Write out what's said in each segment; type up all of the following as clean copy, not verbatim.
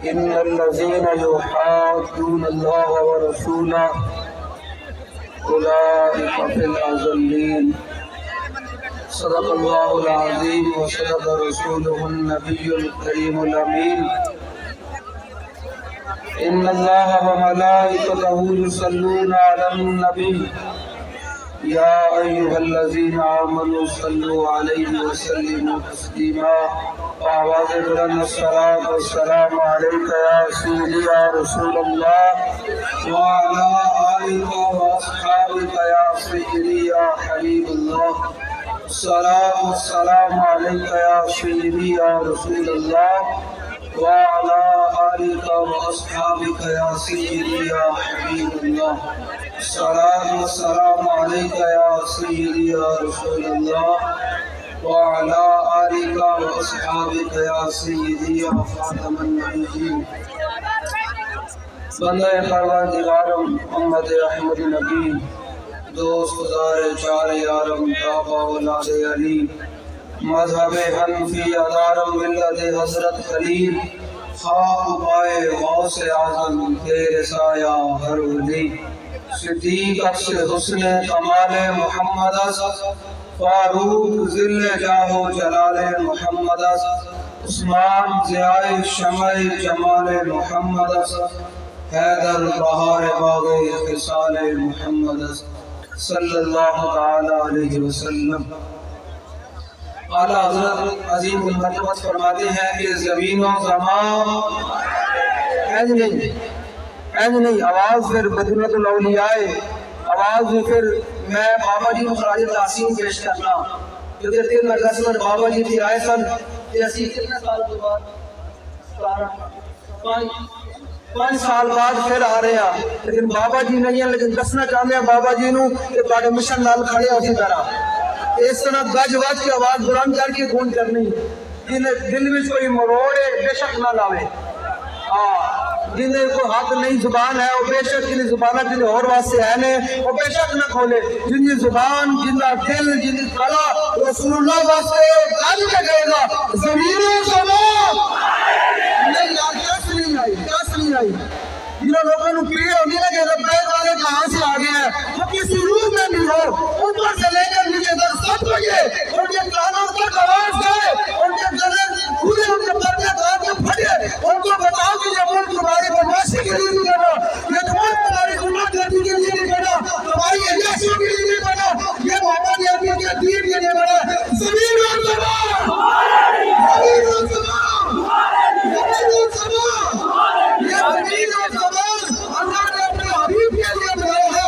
إن الذين يحادون الله ورسوله أولئك في الأذلين صدق الله العظيم وصدق رسوله النبي الكريم الأمين إن الله وملائكته يصلون على النبي يا أيها الذين آمنوا صلوا عليه وسلموا تسليما وآواز بلند الصلاة والسلام عليك يا سيدي يا رسول الله وعلى آلك وأصحابك يا سيدي يا حبيب الله الصلاة والسلام عليك يا سيدي يا رسول الله وعلى آلك وأصحابك يا سيدي يا حبيب الله الصلاة والسلام عليك يا سيدي يا رسول الله وعلى آلك وأصحابك يا سيدي يا خاتم النبيين بندہ پروردگارم محمد احمد نبی دوست دار چار یارم بابا اولاد علی مذہب حنفی ادارم ملت حضرت خلیل خواب پائے غوث اعظم تیرے سایہ ہر ولی صدیق اکس حسن کمال محمد فاروق ذل جاہ و جلال محمد عثمان ضیاء شمع جمال محمد حیدر بہار باغ خصال محمد صلی اللہ تعالی علیہ وسلم۔ اعلیٰ حضرت عظیم المرتبت فرماتے ہیں کہ زمین و زمان نہیں آواز پھر بدنت الاولیاء آواز پھر میں بابا جی کو خراج تحسین پیش کرنا کیونکہ 3 اگست میں بابا جی بھی آئے سن اسی کتنے سال کے بعد 5 سال بعد پھر آ رہے ہیں لیکن بابا جی نہیں ہیں لیکن دسنا چاہتے ہیں بابا جی نو کہ بڑے مشن نال کھڑے اسی طرح اس طرح گج وج کی آواز بلند کر کے گونج کرنی جنہیں دل میں کوئی مروڑے بے شک نہ لاوے جنہیں کو حق نہیں زبان ہے وہ بے شک جنہیں زبانہ جنہیں اور واسطے ہے نے وہ بے شک نہ کھولے جنہیں زبان جنہیں دل جنہیں کلا رسول اللہ واسطے گل کے گئے گا زمین و زمان نہیں یار کس نہیں آئی جنہوں لوگوں نے پیڑے ہونے لگے لبیک والے کہاں سے آگے ہیں وہ کسی روح میں بھی ہو اوپر سے لے کر نیچے تک سب کو یہ ان کے کانوں تک آواز دے ان کے گلے کھلے ان کے پردے کان کے پھٹے ان کو بتاؤ کہ یہ ملک تمہاری بدماشی کے لیے نہیں بنا یہ ملک تمہاری گناہ گردی کے لیے نہیں بنا تمہاری عیاشیوں کے لیے نہیں بنا یہ محمد عربی کے دین کے لیے بنا زمین و زمان زمین و زمان زمین و زمان یہ زمین و زمان اللہ نے اپنے حبیب کے لیے بنایا ہے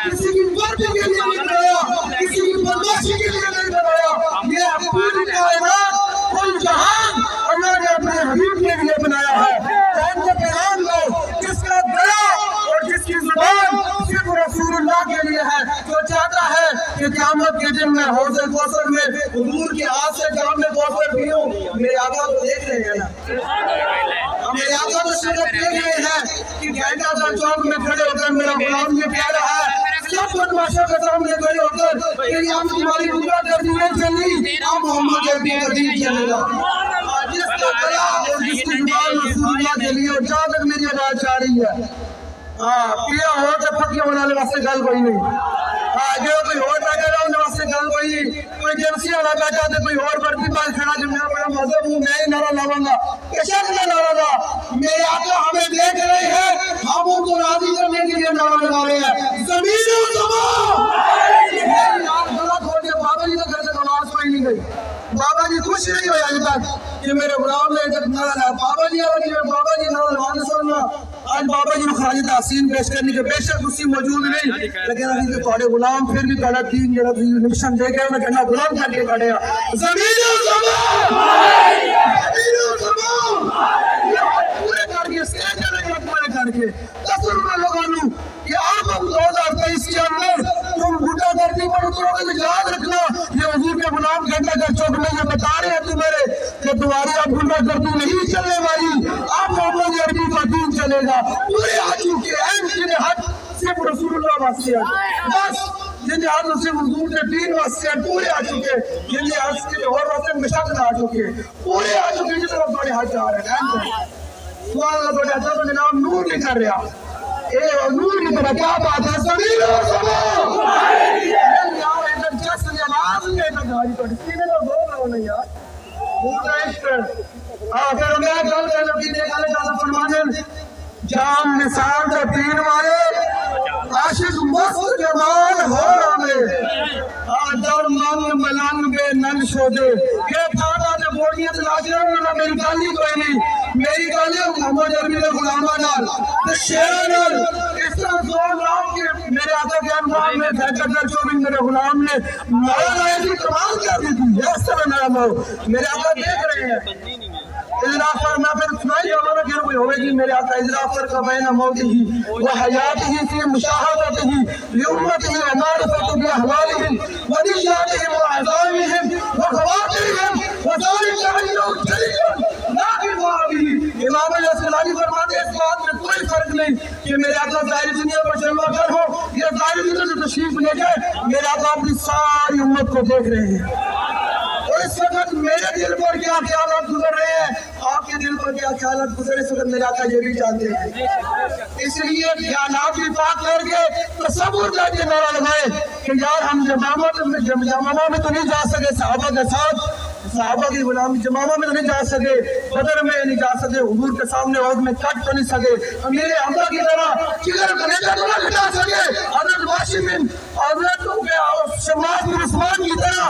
کسی کی فرد کے لیے نہیں بنایا کسی کی بدماشی کے لیے نہیں بنایا یہ پوری کائنات کل جہان اللہ نے اپنے حبیب کے لیے بنایا ہے قوم کو پیغام دو جس کا گلا اور جس کی زبان صرف رسول اللہ کے لیے ہے جو چاہتا ہے کہ قیامت کے دن میں حوض کوثر میں حضور کے ہاتھ سے جام میں کوثر پیوں میرے آقا کو دیکھ رہے ہیں نا میرے آقا تو صرف دیکھ رہے ہیں کہ گھنٹہ کا چوک میں کھڑے ہو کر میرا غلام یہ کہہ رہا ہے سب بدماشوں کے سامنے کھڑے ہو کر کہ آپ تمہاری گناہ گردی نہیں چلی آپ محمد عربی کا دین چلے گا جس کا گلا اور جس کی زبان رسول اللہ کے لیے اور جہاں تک میری آواز جا رہی ہے پیا ہو تو پھکیاں بنانے واسطے گل کوئی نہیں جو کوئی اور بیٹھا رہا انہیں واسطے گل کوئی نہیں کوئی جنسی والا بیٹھا تو کوئی اور بڑھتی پاس کھڑا جو میرا بڑا مذہب ہوں میں ہی نعرہ لاؤں گا کشک میں نعرہ لا میرے آقا ہمیں دیکھ رہے ہیں ہم ان کو راضی کرنے کے لیے نعرہ لگا رہے ہیں زمین و زمان میری یاد گلا کھول کے بابا جی کے گھر سے آواز کوئی نہیں گئی بابا جی خوش نہیں ہوئے ابھی تک کہ میرے غلام نے جب نعرہ لایا بابا جی نعرہ لگانے سننا آج بابا جی کو خراج تحسین پیش کرنے کے بے شک اسی موجود نہیں لیکن ابھی کہ تھوڑے غلام پھر بھی تھوڑا تین جگہ نمشن دے کے انہیں کہنا غلام کر کے کھڑے ہیں زمین و زمان زمین و زمان پورے کر کے سٹیج پورے کر کے تصور میں لوگوں کہ آپ 2023 کے اندر تم گھٹا کرتی پر اترو گے تو یاد رکھنا یہ حضور کے غلام گھنٹہ کا چوک میں یہ بتا رہے ہیں تمہارے کہ تمہاری اب گھٹا کرتی نہیں چلنے والی اب محمد عربی کا دین چلے گا پورے آجو کے اہم کے حق صرف رسول اللہ واسطے ہے بس جن لحاظ سے حضور کے دین واسطے پورے آ چکے، جن لحاظ کے اور واسطے مشاکل آ چکے، پورے آ چکے جس طرف بڑے ہاتھ آ رہے ہیں۔ سبحان اللہ بڑے حضرت جناب نور نہیں کر رہا، اے نور کی طرح کیا بات ہے؟ زمین و سماء یار ادھر جس نے آواز میں نہ گاڑی پڑی سینے میں بول رہا ہوں نہیں یار پورا عشق پھر میں گل کر لگی نے گل کر فرمانے جام مثال دے پین والے عاشق مست جمال ہو رہے آدر من ملان بے نن شودے کہ تھانا دے بوڑیت لاجرہ انہوں میری گالی کوئی نہیں میری گالی محمد عربی دے غلامہ نال شیرہ نال اس طرح زور لاؤ کہ میرے آقا کے انوان میں بہتر در چوبین میرے غلام نے مارا لائے تھی کمال کر دی تھی اس طرح نام ہو میرے آقا دیکھ رہے ہیں اجراف پر میں پھر سنائی ہمارا گھر ہوئی ہوئے گی میرے آقا اجراف پر کا بین موت ہی وہ حیات ہی فی مشاہدت ہی لیومت ہی ومعرفت بھی احوالہم ونیات ہم وعظامہم وخواترہم وذالک علیہ جلیل لیکن وعبی امام الاسلانی فرماتے اس بات میں کوئی فرق نہیں کہ میرے آقا ظاہر دنیا پر جلوہ کر ہو یا ظاہر دنیا سے تشریف لے جائے میرے آقا اپنی ساری امت کو دیکھ رہے ہیں اور اس وقت میرے دل پر کیا خیالات گزر رہے ہیں آپ کے دل پر کیا خیالات گزر اس وقت میرے آقا یہ بھی جانتے ہیں اس لیے خیالات بھی پاک کر کے تصور کر کے نعرہ لگائے کہ یار ہم جمامہ میں تو نہیں جا سکے صحابہ کے ساتھ صحابہ کی غلامی جمامہ میں تو نہیں جا سکے بدر میں نہیں جا سکے حضور کے سامنے عہد میں کٹ تو نہیں سکے میرے حمزہ کی طرح جگر کلیجہ تو نہ کٹا سکے حضرت واشم بن حضرت شماس بن عثمان کی طرح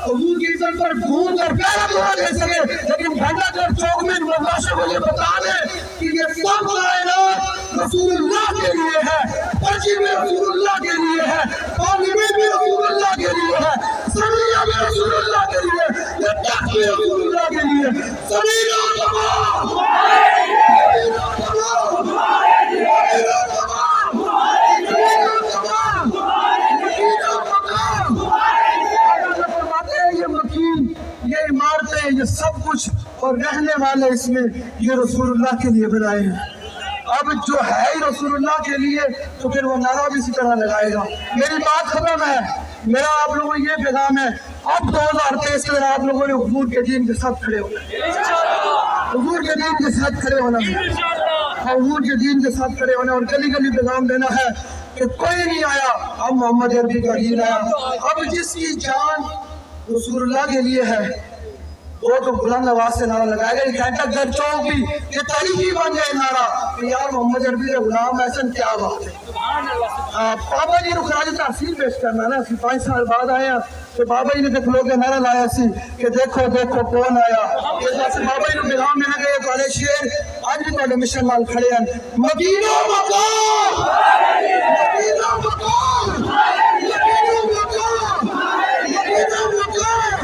حضور کی عزت پر گھوم کر پیرا تو نہ لے سکے لیکن بھنڈا کر چوک میں مباشر کو یہ بتا دیں کہ یہ سب کائنات رسول اللہ کے لیے ہے پرچی میں رسول اللہ کے لیے ہے پارلیمنٹ میں رسول اللہ کے لیے ہے سمیہ میں رسول اللہ کے لیے یہ تخت میں رسول اللہ کے لیے سمیہ تمام سمیہ تمام سمیہ تمام سمیہ تمام سمیہ تمام یہ مکین یہ عمارتیں یہ سب کچھ اور رہنے والے اس میں یہ رسول اللہ کے لیے بنائے ہیں اب جو ہے ہی رسول اللہ کے لیے تو پھر وہ نعرہ بھی اسی طرح لگائے گا میری بات ختم ہے میرا آپ لوگوں یہ پیغام ہے اب 2023 کے آپ لوگوں نے حضور کے دین کے ساتھ کھڑے ہونا حضور کے دین کے ساتھ کھڑے ہونا حضور کے دین کے ساتھ کھڑے ہونا اور گلی گلی پیغام دینا ہے کہ کوئی نہیں آیا اب محمد عربی کا دین آیا اب جس کی جان رسول اللہ کے لیے ہے وہ تو بلند آواز سے نعرہ لگائے گا یہ گھنٹہ گھر چوک بھی یہ تاریخی بن جائے نعرہ کہ یار محمد عربی کے غلام ایسا کیا بات ہے بابا جی کو خراج تحسین پیش کرنا نا 5 سال بعد آئے ہیں تو بابا جی نے دیکھ لوگ نعرہ لایا سی کہ دیکھو دیکھو کون آیا اس واسطے بابا جی نے پیغام میں لگے تھوڑے شیر آج بھی تھوڑے مشن لال کھڑے ہیں مدینہ مقام مدینہ مقام مدینہ مقام مدینہ مقام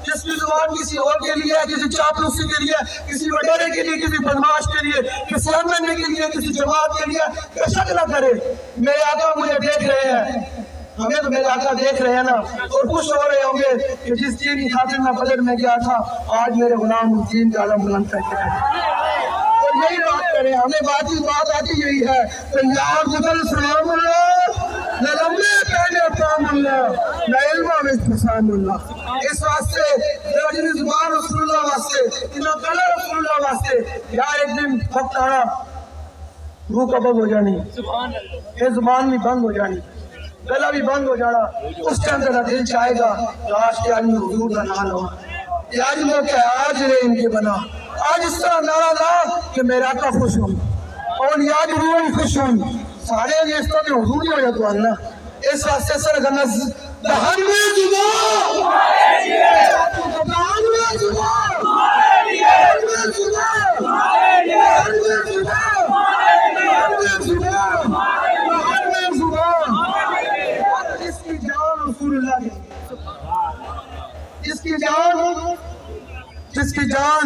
جس کی زبان کسی اور کے لیے کسی چاپلوسی کے لیے کسی وڈیرے کے لیے کسی بدماش کے لیے کسی امن کے لیے کسی جماعت کے لیے کشک نہ کرے میرے آقا مجھے دیکھ رہے ہیں ہمیں تو میرے آقا دیکھ رہے ہیں نا اور خوش ہو رہے ہوں گے کہ جس دین کی خاطر میں بدر میں گیا تھا آج میرے غلام دین کا علم بلند کر کے اور یہی بات کریں ہمیں بات آتی یہی ہے کہ یار جبل سلام اللہ للمے پہلے قام اللہ لعلمہ وستسام اللہ اس واسطے درجنی زبان رسول اللہ واسطے اتنا کلا رسول اللہ واسطے یار ایک دن وقت آنا روح قبض ہو جانی یہ زبان بھی بند ہو جانی گلا بھی بند ہو جانا اس کے اندر دل چاہے گا کاش کے آدمی حضور کا نام ہو آج لوگ کہ آج رہے ان کے بنا آج اس طرح نعرہ لا کہ میرا آقا خوش ہوں اور آج روح خوش ہوں سارے یہ اس طرح حضور ہی ہو جاتا اللہ اس واسطے سر گنا دہن میں زبان دہن میں زبان دہن میں زبان دہن میں زبان دہن میں زبان دہن میں زبان جس کی جان رسول اللہ کی جس کی جان